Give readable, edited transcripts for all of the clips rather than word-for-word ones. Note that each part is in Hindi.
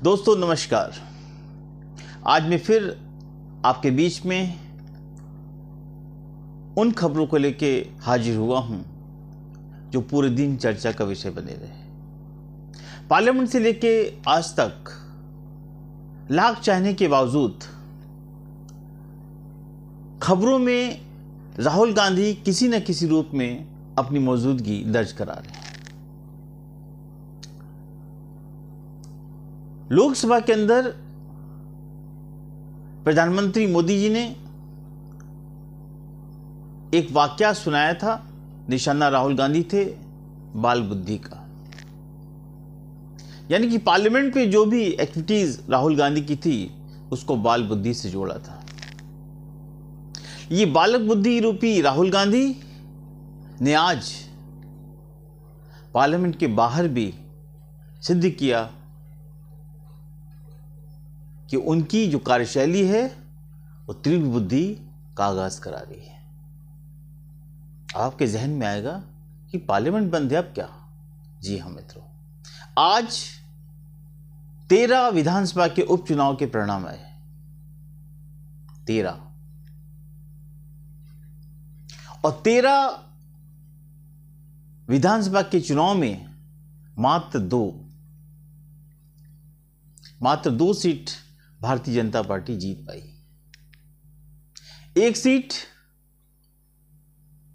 दोस्तों नमस्कार। आज मैं फिर आपके बीच में उन खबरों को लेके हाजिर हुआ हूं जो पूरे दिन चर्चा का विषय बने रहे। पार्लियामेंट से लेके आज तक लाख चाहने के बावजूद खबरों में राहुल गांधी किसी न किसी रूप में अपनी मौजूदगी दर्ज करा रहे हैं। लोकसभा के अंदर प्रधानमंत्री मोदी जी ने एक वाकया सुनाया था, निशाना राहुल गांधी थे बाल बुद्धि का। यानी कि पार्लियामेंट में जो भी एक्टिविटीज राहुल गांधी की थी उसको बाल बुद्धि से जोड़ा था। ये बालक बुद्धि रूपी राहुल गांधी ने आज पार्लियामेंट के बाहर भी सिद्ध किया कि उनकी जो कार्यशैली है वो तीव्र बुद्धि का आगाज करा रही है। आपके जहन में आएगा कि पार्लियामेंट बंद है, अब क्या? जी हाँ मित्रों, आज 13 विधानसभा के उपचुनाव के परिणाम आए। 13 और 13 विधानसभा के चुनाव में मात्र दो सीट भारतीय जनता पार्टी जीत पाई। एक सीट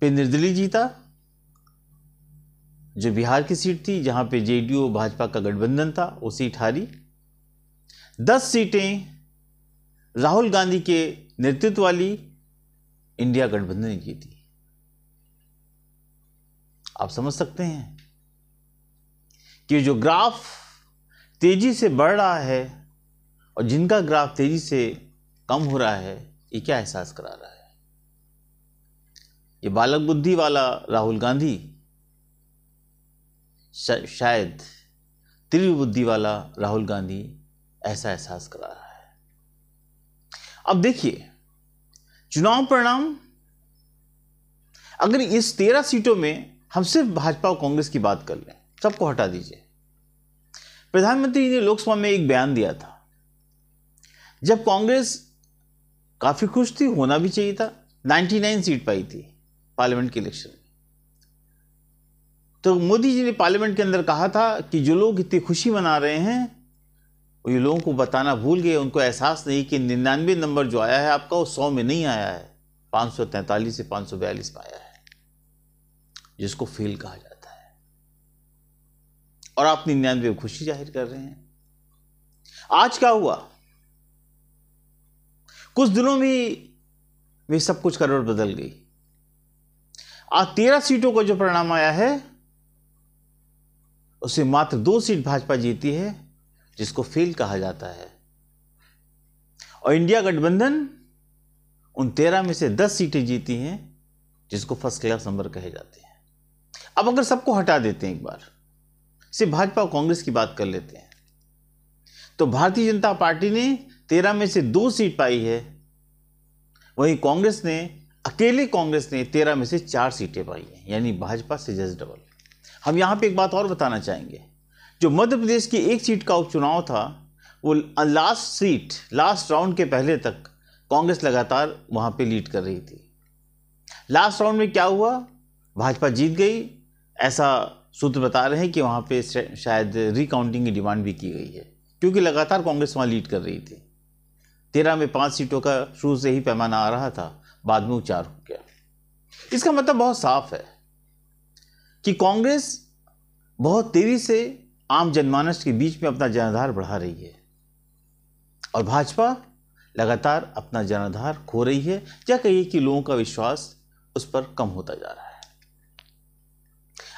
पे निर्दलीय जीता, जो बिहार की सीट थी जहां पे जेडीयू भाजपा का गठबंधन था, वो सीट हारी। 10 सीटें राहुल गांधी के नेतृत्व वाली इंडिया गठबंधन ने जीती। आप समझ सकते हैं कि जो ग्राफ तेजी से बढ़ रहा है और जिनका ग्राफ तेजी से कम हो रहा है, ये क्या एहसास करा रहा है? ये बालक बुद्धि वाला राहुल गांधी शायद तीव्र बुद्धि वाला राहुल गांधी ऐसा एहसास करा रहा है। अब देखिए चुनाव परिणाम, अगर इस 13 सीटों में हम सिर्फ भाजपा और कांग्रेस की बात कर लें, सबको हटा दीजिए। प्रधानमंत्री ने लोकसभा में एक बयान दिया था, जब कांग्रेस काफी खुश थी, होना भी चाहिए था, 99 सीट पाई थी पार्लियामेंट के इलेक्शन में, तो मोदी जी ने पार्लियामेंट के अंदर कहा था कि जो लोग इतनी खुशी मना रहे हैं वो ये लोगों को बताना भूल गए, उनको एहसास नहीं कि 99 नंबर जो आया है आपका वो 100 में नहीं आया है, 543 से 542 में आया है, जिसको फेल कहा जाता है। और आप 99 में खुशी जाहिर कर रहे हैं। आज क्या हुआ? कुछ दिनों में सब कुछ करवट बदल गई। आज 13 सीटों का जो परिणाम आया है उससे मात्र 2 सीट भाजपा जीती है, जिसको फेल कहा जाता है, और इंडिया गठबंधन उन 13 में से 10 सीटें जीती हैं, जिसको फर्स्ट क्लास नंबर कहे जाते हैं। अब अगर सबको हटा देते हैं, एक बार सिर्फ भाजपा और कांग्रेस की बात कर लेते हैं, तो भारतीय जनता पार्टी ने 13 में से 2 सीट पाई है, वहीं अकेले कांग्रेस ने 13 में से 4 सीटें पाई हैं, यानी भाजपा से जस्ट डबल। हम यहां पे एक बात और बताना चाहेंगे, जो मध्य प्रदेश की एक सीट का उपचुनाव था, वो लास्ट राउंड के पहले तक कांग्रेस लगातार वहां पे लीड कर रही थी। लास्ट राउंड में क्या हुआ? भाजपा जीत गई, ऐसा सूत्र बता रहे हैं कि वहां पे शायद रिकाउंटिंग की डिमांड भी की गई है, क्योंकि लगातार कांग्रेस वहां लीड कर रही थी। 13 में 5 सीटों का शुरू से ही पैमाना आ रहा था, बाद में 4 हो गया। इसका मतलब बहुत साफ है कि कांग्रेस बहुत तेजी से आम जनमानस के बीच में अपना जनाधार बढ़ा रही है, और भाजपा लगातार अपना जनाधार खो रही है, या कहिए कि लोगों का विश्वास उस पर कम होता जा रहा है।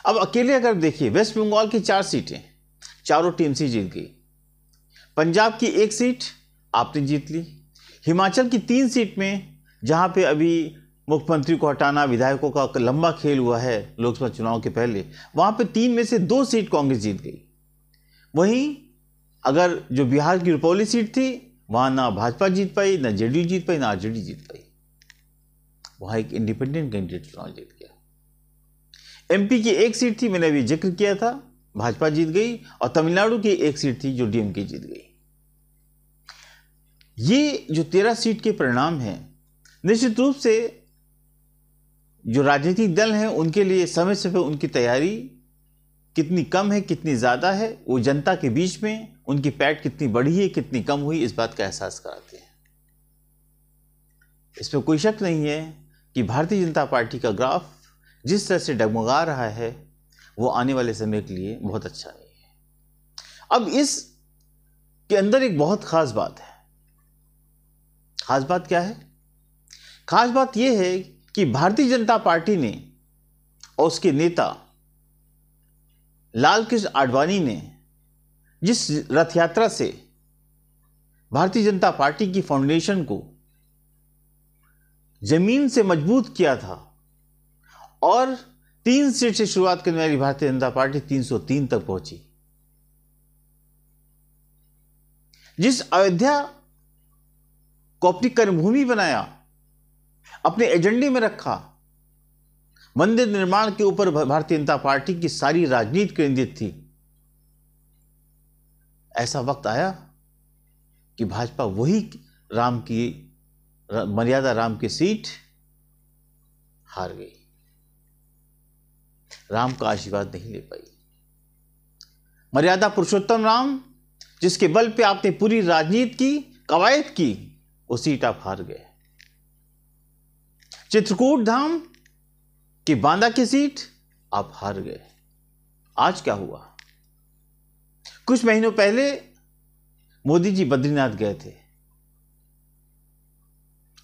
अब अकेले अगर देखिए, वेस्ट बंगाल की 4 सीटें चारों टीएमसी जीत गई, पंजाब की 1 सीट आपने जीत ली, हिमाचल की 3 सीट में जहां पे अभी मुख्यमंत्री को हटाना विधायकों का लंबा खेल हुआ है लोकसभा चुनाव के पहले, वहां पे 3 में से 2 सीट कांग्रेस जीत गई। वहीं अगर जो बिहार की रुपौली सीट थी, वहां ना भाजपा जीत पाई, ना जेडीयू जीत पाई, ना आरजेडी जीत पाई, वहां एक इंडिपेंडेंट कैंडिडेट चुनाव जीत गया। एमपी की 1 सीट थी, मैंने अभी जिक्र किया था, भाजपा जीत गई, और तमिलनाडु की 1 सीट थी जो डीएमके जीत गई। ये जो 13 सीट के परिणाम हैं, निश्चित रूप से जो राजनीतिक दल हैं उनके लिए समय समय उनकी तैयारी कितनी कम है कितनी ज़्यादा है, वो जनता के बीच में उनकी पैठ कितनी बढ़ी है कितनी कम हुई, इस बात का एहसास कराते हैं। इसमें कोई शक नहीं है कि भारतीय जनता पार्टी का ग्राफ जिस तरह से डगमगा रहा है वो आने वाले समय के लिए बहुत अच्छा नहीं है। अब इस के अंदर एक बहुत खास बात है। खास बात क्या है? खास बात यह है कि भारतीय जनता पार्टी ने और उसके नेता लाल कृष्ण आडवाणी ने जिस रथ यात्रा से भारतीय जनता पार्टी की फाउंडेशन को जमीन से मजबूत किया था और 3 सीट से शुरुआत करने वाली भारतीय जनता पार्टी 303 तक पहुंची, जिस अयोध्या को अपनी कर्मभूमि बनाया, अपने एजेंडे में रखा, मंदिर निर्माण के ऊपर भारतीय जनता पार्टी की सारी राजनीति केंद्रित थी, ऐसा वक्त आया कि भाजपा वही राम की मर्यादा राम की सीट हार गई, राम का आशीर्वाद नहीं ले पाई। मर्यादा पुरुषोत्तम राम जिसके बल पे आपने पूरी राजनीति की कवायद की, वो सीट आप हार गए। चित्रकूट धाम की बांदा की सीट आप हार गए। आज क्या हुआ? कुछ महीनों पहले मोदी जी बद्रीनाथ गए थे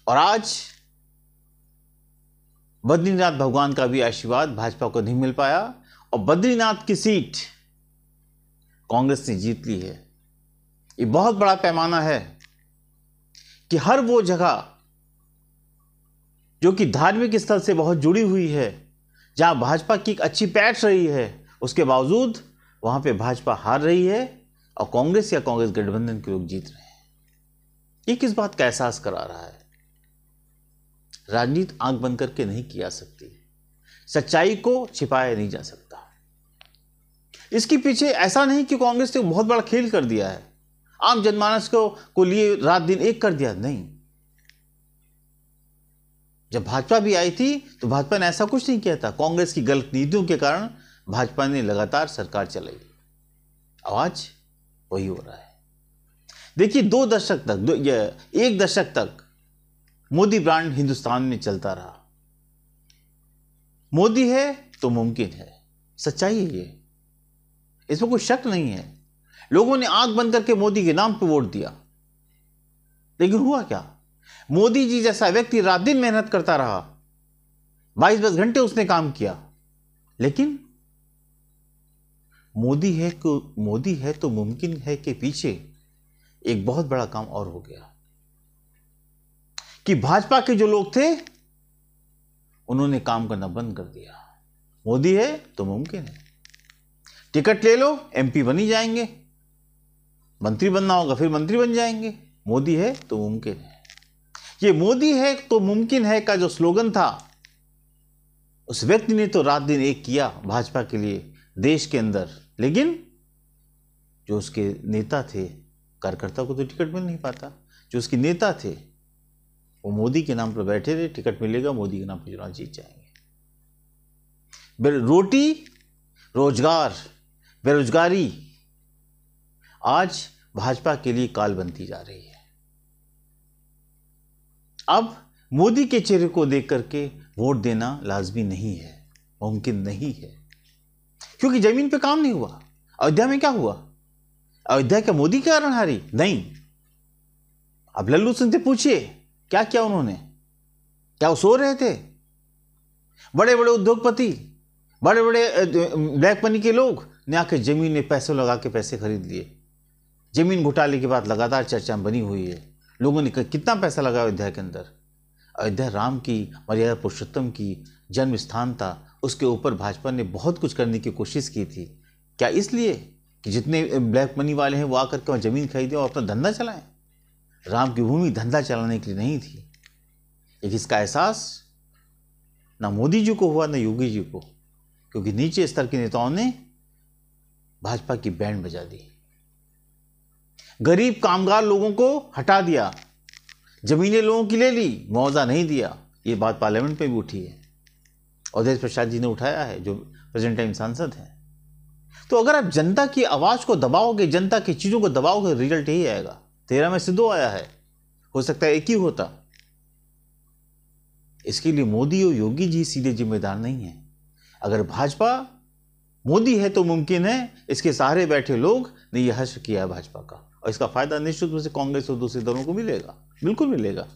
और आज बद्रीनाथ भगवान का भी आशीर्वाद भाजपा को नहीं मिल पाया और बद्रीनाथ की सीट कांग्रेस ने जीत ली है। ये बहुत बड़ा पैमाना है कि हर वो जगह जो कि धार्मिक स्थल से बहुत जुड़ी हुई है, जहां भाजपा की एक अच्छी पैठ रही है, उसके बावजूद वहां पे भाजपा हार रही है और कांग्रेस या कांग्रेस गठबंधन के लोग जीत रहे हैं। ये किस बात का एहसास करा रहा है? राजनीति आंख बंद करके नहीं की जा सकती, सच्चाई को छिपाया नहीं जा सकता। इसके पीछे ऐसा नहीं कि कांग्रेस ने बहुत बड़ा खेल कर दिया है, आम जनमानस को लिए रात दिन एक कर दिया, नहीं। जब भाजपा भी आई थी तो भाजपा ने ऐसा कुछ नहीं किया था। कांग्रेस की गलत नीतियों के कारण भाजपा ने लगातार सरकार चलाई, आज वही हो रहा है। देखिए 2 दशक तक, 1 दशक तक मोदी ब्रांड हिंदुस्तान में चलता रहा। मोदी है तो मुमकिन है, सच्चाई है ये, इसमें कोई शक नहीं है। लोगों ने आंख बंद करके मोदी के नाम पे वोट दिया, लेकिन हुआ क्या? मोदी जी जैसा व्यक्ति रात दिन मेहनत करता रहा, 22-22 घंटे उसने काम किया, लेकिन मोदी है तो मुमकिन है के पीछे एक बहुत बड़ा काम और हो गया कि भाजपा के जो लोग थे उन्होंने काम करना बंद कर दिया। मोदी है तो मुमकिन है, टिकट ले लो एमपी बन ही जाएंगे, मंत्री बनना होगा फिर मंत्री बन जाएंगे, मोदी है तो मुमकिन है। ये मोदी है तो मुमकिन है का जो स्लोगन था, उस व्यक्ति ने तो रात दिन एक किया भाजपा के लिए देश के अंदर, लेकिन जो उसके नेता थे, कार्यकर्ता को तो टिकट मिल नहीं पाता। जो उसके नेता थे वो मोदी के नाम पर बैठे थे, टिकट मिलेगा मोदी के नाम पर चुनाव जीत जाएंगे। रोटी, रोजगार, बेरोजगारी आज भाजपा के लिए काल बनती जा रही है। अब मोदी के चेहरे को देख करके वोट देना लाजमी नहीं है, मुमकिन नहीं है, क्योंकि जमीन पे काम नहीं हुआ। अयोध्या में क्या हुआ? अयोध्या क्या मोदी के कारण हारी? नहीं। अब लल्लू सिंह से पूछिए क्या किया उन्होंने, क्या वो सो रहे थे? बड़े बड़े उद्योगपति, बड़े बड़े ब्लैक मनी के लोग ने आके जमीन में पैसे लगा के पैसे खरीद लिए। जमीन घोटाले की बात लगातार चर्चा बनी हुई है। लोगों ने कितना पैसा लगा अयोध्या के अंदर। अयोध्या राम की मर्यादा पुरुषोत्तम की जन्म स्थान था, उसके ऊपर भाजपा ने बहुत कुछ करने की कोशिश की थी। क्या इसलिए कि जितने ब्लैक मनी वाले हैं वो आकर के वहाँ ज़मीन खरीदें और अपना धंधा चलाएं? राम की भूमि धंधा चलाने के लिए नहीं थी। लेकिन इसका एहसास ना मोदी जी को हुआ ना योगी जी को, क्योंकि नीचे स्तर के नेताओं ने भाजपा की बैंड बजा दी, गरीब कामगार लोगों को हटा दिया। जमीनें लोगों की ले ली, मुआवजा नहीं दिया। ये बात पार्लियामेंट में भी उठी है, अवधेश प्रसाद जी ने उठाया है, जो प्रेजेंट टाइम सांसद हैं। तो अगर आप जनता की आवाज को दबाओगे, जनता की चीजों को दबाओगे, रिजल्ट यही आएगा। 13 में से 2 आया है, हो सकता है 1 ही होता। इसके लिए मोदी और योगी जी सीधे जिम्मेदार नहीं है। अगर भाजपा मोदी है तो मुमकिन है, इसके सहारे बैठे लोग ने यह हश्र किया है भाजपा का, और इसका फायदा निश्चित रूप से कांग्रेस और दूसरे दलों को मिलेगा, बिल्कुल मिलेगा।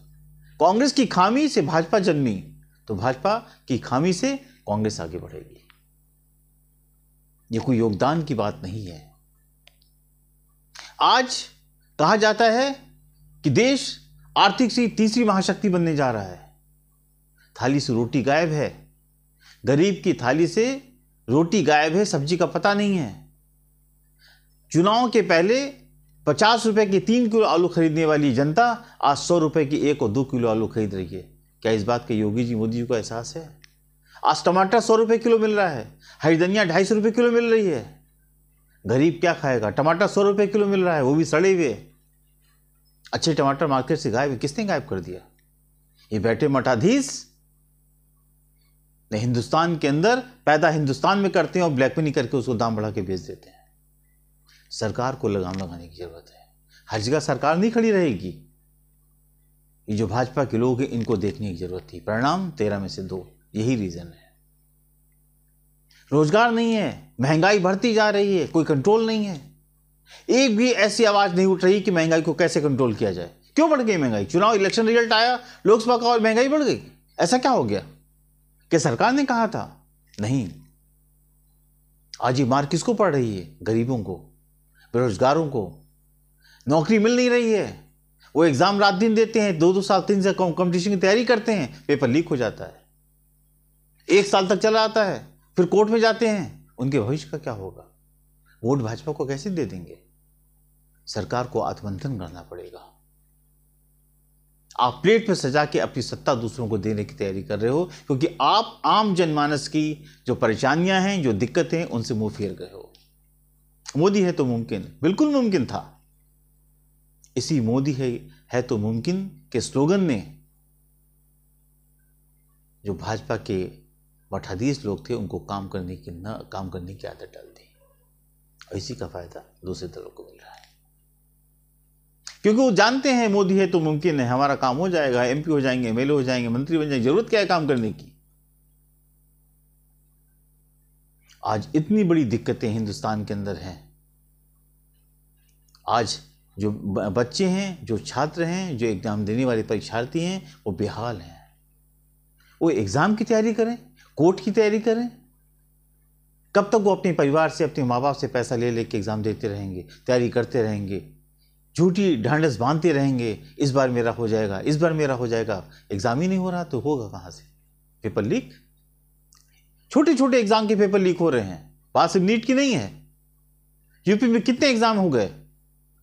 कांग्रेस की खामी से भाजपा जन्मी, तो भाजपा की खामी से कांग्रेस आगे बढ़ेगी। ये कोई योगदान की बात नहीं है। आज कहा जाता है कि देश आर्थिक से तीसरी महाशक्ति बनने जा रहा है। थाली से रोटी गायब है, गरीब की थाली से रोटी गायब है, सब्जी का पता नहीं है। चुनाव के पहले 50 रुपए की 3 किलो आलू खरीदने वाली जनता आज 100 रुपए की 1 और 2 किलो आलू खरीद रही है। क्या इस बात का योगी जी मोदी जी को एहसास है? आज टमाटर 100 रुपए किलो मिल रहा है, हरी धनिया 250 रुपए किलो मिल रही है। गरीब क्या खाएगा? टमाटर 100 रुपए किलो मिल रहा है, वो भी सड़े हुए। अच्छे टमाटर मार्केट से गायब, किसने गायब कर दिया? ये बैठे मठाधीश ने हिंदुस्तान के अंदर पैदा हिंदुस्तान में करते हैं और ब्लैक मनी करके उसको दाम बढ़ा के बेच देते हैं। सरकार को लगाम लगाने की जरूरत है। हर जगह सरकार नहीं खड़ी रहेगी। ये जो भाजपा के लोग हैं, इनको देखने की जरूरत थी। परिणाम 13 में से 2, यही रीजन है। रोजगार नहीं है, महंगाई बढ़ती जा रही है, कोई कंट्रोल नहीं है। एक भी ऐसी आवाज नहीं उठ रही कि महंगाई को कैसे कंट्रोल किया जाए। क्यों बढ़ गई महंगाई? चुनाव इलेक्शन रिजल्ट आया, लोकसभा का, और महंगाई बढ़ गई। ऐसा क्या हो गया? क्या सरकार ने कहा था? नहीं। आज ये मार किसको पड़ रही है? गरीबों को, बेरोजगारों को। नौकरी मिल नहीं रही है। वो एग्जाम रात दिन देते हैं, 2-2 साल 3 साल कंपटीशन की तैयारी करते हैं, पेपर लीक हो जाता है, 1 साल तक चला आता है, फिर कोर्ट में जाते हैं। उनके भविष्य का क्या होगा? वोट भाजपा को कैसे दे देंगे? सरकार को आत्ममंथन करना पड़ेगा। आप प्लेट पे सजा के अपनी सत्ता दूसरों को देने की तैयारी कर रहे हो, क्योंकि आप आम जनमानस की जो परेशानियां हैं, जो दिक्कतें हैं, उनसे मुंह फेर गए हो। मोदी है तो मुमकिन, बिल्कुल मुमकिन था। इसी मोदी है तो मुमकिन के स्लोगन ने जो भाजपा के मठाधीश लोग थे, उनको काम करने की आदत डाल दी, और इसी का फायदा दूसरे दलों को मिल रहा है। क्योंकि वो जानते हैं मोदी है तो मुमकिन है, हमारा काम हो जाएगा, एमपी हो जाएंगे, एमएलए हो जाएंगे, मंत्री बन जाएंगे, जरूरत क्या है काम करने की। आज इतनी बड़ी दिक्कतें हिंदुस्तान के अंदर हैं। आज जो बच्चे हैं, जो छात्र हैं, जो एग्जाम देने वाले परीक्षार्थी हैं, वो बेहाल हैं। वो एग्जाम की तैयारी करें, कोर्ट की तैयारी करें, कब तक वो अपने परिवार से, अपने माँ बाप से पैसा ले लेके एग्जाम देते रहेंगे, तैयारी करते रहेंगे, झूठी ढांढस बांधते रहेंगे, इस बार मेरा हो जाएगा, इस बार मेरा हो जाएगा। एग्जाम ही नहीं हो रहा तो होगा कहाँ से? पेपर लीक, छोटे छोटे एग्जाम के पेपर लीक हो रहे हैं। बात सिर्फ नीट की नहीं है। यूपी में कितने एग्जाम हो गए,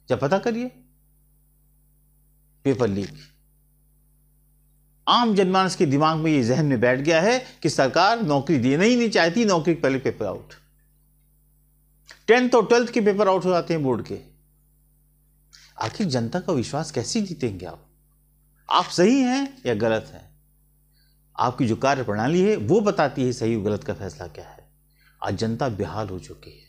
जब पता करिए, पेपर लीक। आम जनमानस के दिमाग में ये जहन में बैठ गया है कि सरकार नौकरी देना ही नहीं चाहती, नौकरी के पहले पेपर आउट। 10th और 12th के पेपर आउट हो जाते हैं बोर्ड के। आखिर जनता का विश्वास कैसे जीतेंगे आप सही हैं या गलत हैं? आपकी जो कार्य प्रणाली है वो बताती है सही और गलत का फैसला क्या है। आज जनता बेहाल हो चुकी है,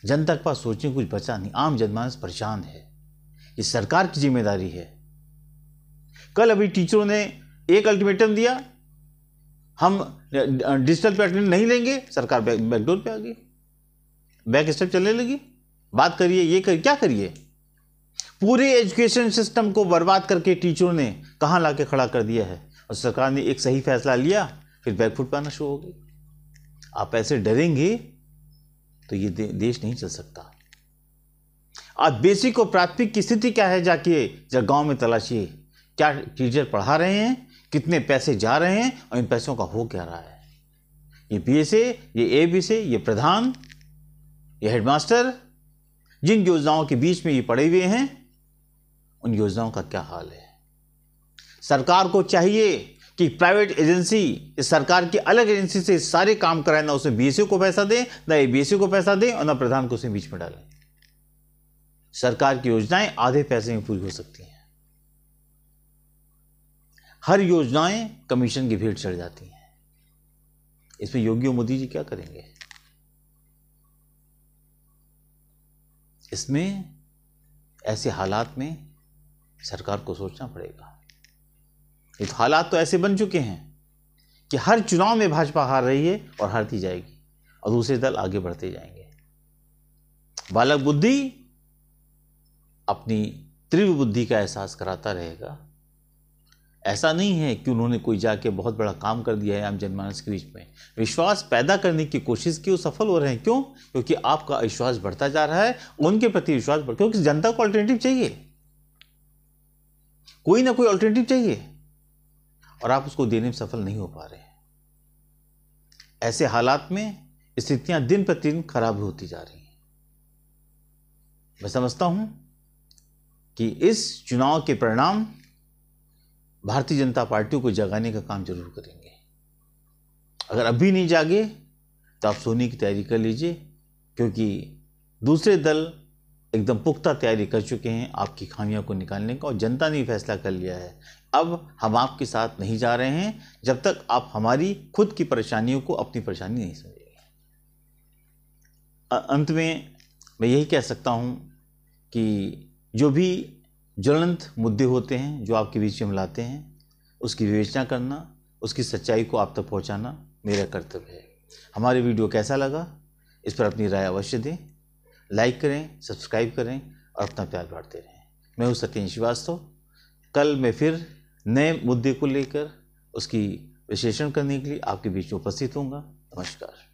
जनता के पास सोचने कुछ बचा नहीं, आम जनमानस परेशान है। ये सरकार की जिम्मेदारी है। कल अभी टीचरों ने एक अल्टीमेटम दिया, हम डिजिटल पे अटेंडेंस नहीं लेंगे, सरकार बैकडोर पे आ गई, बैक स्टेप चलने लगी। बात करिए, ये क्या करिए? पूरे एजुकेशन सिस्टम को बर्बाद करके टीचरों ने कहां लाके खड़ा कर दिया है, और सरकार ने एक सही फैसला लिया, फिर बैकफुट पे आना शुरू हो गई। आप ऐसे डरेंगे तो ये देश नहीं चल सकता। आज बेसिक और प्राथमिक की स्थिति क्या है, जाके जब गांव में तलाशिए, क्या टीचर पढ़ा रहे हैं, कितने पैसे जा रहे हैं, और इन पैसों का हो क्या रहा है। ये बीए से, ये एबी से, ये प्रधान, ये हेडमास्टर, जिन योजनाओं के बीच में ये पड़े हुए हैं, उन योजनाओं का क्या हाल है। सरकार को चाहिए कि प्राइवेट एजेंसी, सरकार की अलग एजेंसी से सारे काम कराए, ना उसमें बीएससी को पैसा दे, ना एबीएससी को पैसा दे, और ना प्रधान को उसमें बीच में डालें। सरकार की योजनाएं आधे पैसे में पूरी हो सकती हैं। हर योजनाएं कमीशन की भेंट चढ़ जाती हैं। इसमें योगी और मोदी जी क्या करेंगे? इसमें ऐसे हालात में सरकार को सोचना पड़ेगा। ये तो हालात तो ऐसे बन चुके हैं कि हर चुनाव में भाजपा हार रही है और हारती जाएगी और दूसरे दल आगे बढ़ते जाएंगे। बालक बुद्धि अपनी तीव्र बुद्धि का एहसास कराता रहेगा। ऐसा नहीं है कि उन्होंने कोई जाके बहुत बड़ा काम कर दिया है आम जनमानस के बीच में। विश्वास पैदा करने की कोशिश की, वो सफल हो रहे हैं। क्यों? क्योंकि आपका विश्वास बढ़ता जा रहा है, उनके प्रति विश्वास बढ़, क्योंकि जनता को अल्टरनेटिव चाहिए, कोई ना कोई अल्टरनेटिव चाहिए और आप उसको देने में सफल नहीं हो पा रहे हैं। ऐसे हालात में स्थितियां दिन प्रतिदिन खराब होती जा रही हैं। मैं समझता हूं कि इस चुनाव के परिणाम भारतीय जनता पार्टी को जगाने का काम जरूर करेंगे। अगर अभी नहीं जागे तो आप सोने की तैयारी कर लीजिए, क्योंकि दूसरे दल एकदम पुख्ता तैयारी कर चुके हैं आपकी खामियों को निकालने का, और जनता ने फैसला कर लिया है अब हम आपके साथ नहीं जा रहे हैं जब तक आप हमारी खुद की परेशानियों को अपनी परेशानी नहीं समझेंगे। अंत में मैं यही कह सकता हूं कि जो भी ज्वलंत मुद्दे होते हैं जो आपके बीच में हम लाते हैं, उसकी विवेचना करना, उसकी सच्चाई को आप तक पहुंचाना मेरा कर्तव्य है। हमारे वीडियो कैसा लगा इस पर अपनी राय अवश्य दें, लाइक करें, सब्सक्राइब करें और अपना प्यार बांटते रहें। मैं हूं सत्येंद्र श्रीवास्तव। कल मैं फिर नए मुद्दे को लेकर उसकी विश्लेषण करने के लिए आपके बीच में उपस्थित होऊंगा। नमस्कार।